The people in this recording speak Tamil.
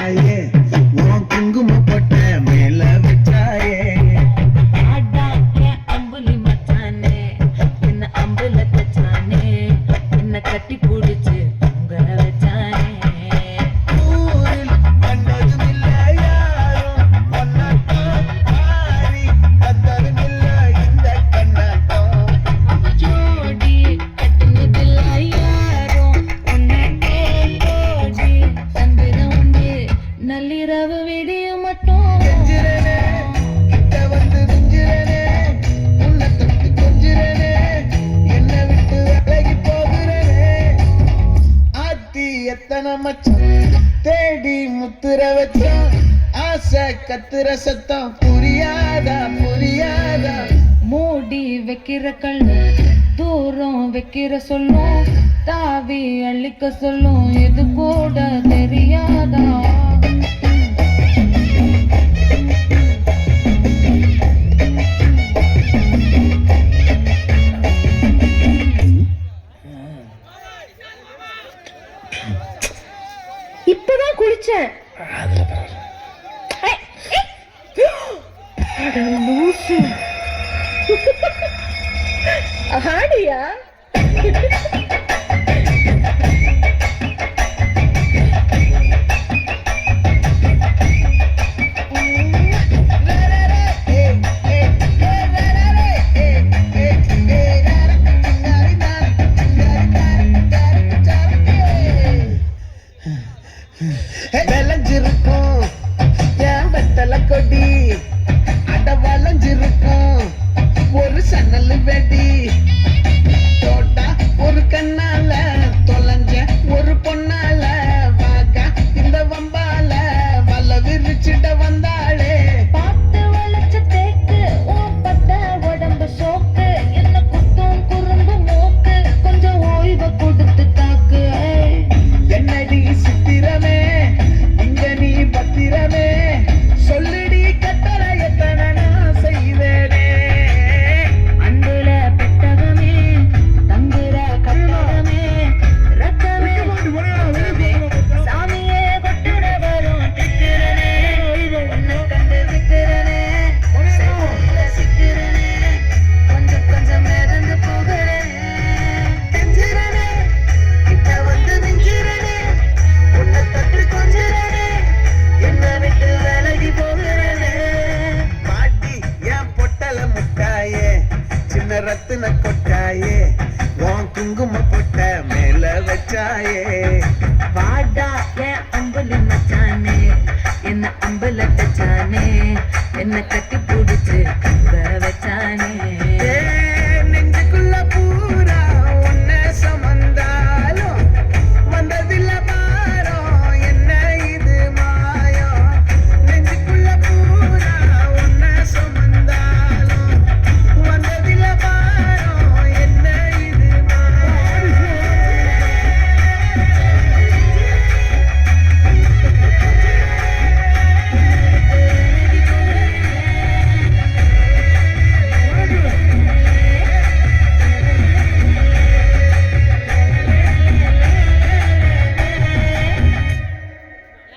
முட்டாயே உன் குங்கும போட்ட மேல வச்சாயே ஆடா என் அம்புலி மச்சானே என்ன அம்புல தச்சானே என்ன கட்டி பிடிச்சு பொங்க வச்சானே ஊரில் கண்டதும் இல்ல யாரும் பொன்னாட்டம் ஆரி கத்ததும் இல்ல இந்த கண்ணாட்டம் ஜோடி கட்டுனதில்ல யாரும் உன்னே ஜோடி தந்திரம் உண்டு நள்ளிரவு விடிய மட்டும் கெஞ்சிரனே கிட்ட வந்து நெஞ்சிரனே உன்னை தொட்டு கொஞ்சிரனே என்னை விட்டு விலகி போகிறனே ஆத்தி எத்தனை மச்சம் தேடி முத்துற வச்சோம் ஆசை கத்துற சத்தம் புரியாதா புரியாதா மூடி வைக்கிற கண்ணு தூரம் வைக்கிற சொல்லும் தாவி அள்ளிக்க சொல்லும் இது கூட தெரியாதா இப்பதான் குளிச்சேன் அட லூசு. ஆடியா விளைஞ்சிருக்கும் என் வெத்தலை கொடி அட வளைஞ்சிருக்கும் ஒரு சன்னல் வெடி தோட்டா ஒரு கண்ணால தொலைஞ்ச ஒரு பொண்ணால வாகா இந்த வம்பால வல்ல விரிச்சிட வந்தாளே பார்த்து வளைச்ச தேக்கு உன் பட்ட உடம்பு சோக்கு என்ன குத்தும் குறும்பு மூக்கு கொஞ்சம் ஓய்வை கொடுத்து தாக்கு என்னடி சித்திரமே இங்க நீ பத்திரமே சொல்லுடி கட்டளை எத்தனை நான் செய்வேனே அன்புல பெட்டகமே தங்குற கட்டகமே ரத்தமே சாமியே கொட்டுட வரும் திக்கிறனே உன்னை கண்டு விக்கிறனே சிக்கிறனே கொஞ்சம் கொஞ்சம் மிதந்து போகிறனே தெஞ்சிரனே கிட்ட வந்து நெஞ்சிரனே உன்னை தொட்டு கொஞ்சிரனே என்னை விட்டு விலகி போகிறனே பாட்டி என் பொட்டல முட்டாயே சின்ன ரத்தின கொட்டாயே உன் குங்கும பொட்ட மேல வச்சாயே வாடா என் அம்புலி மச்சானே என்ன அம்புல தச்சானே என்ன கட்டி புடி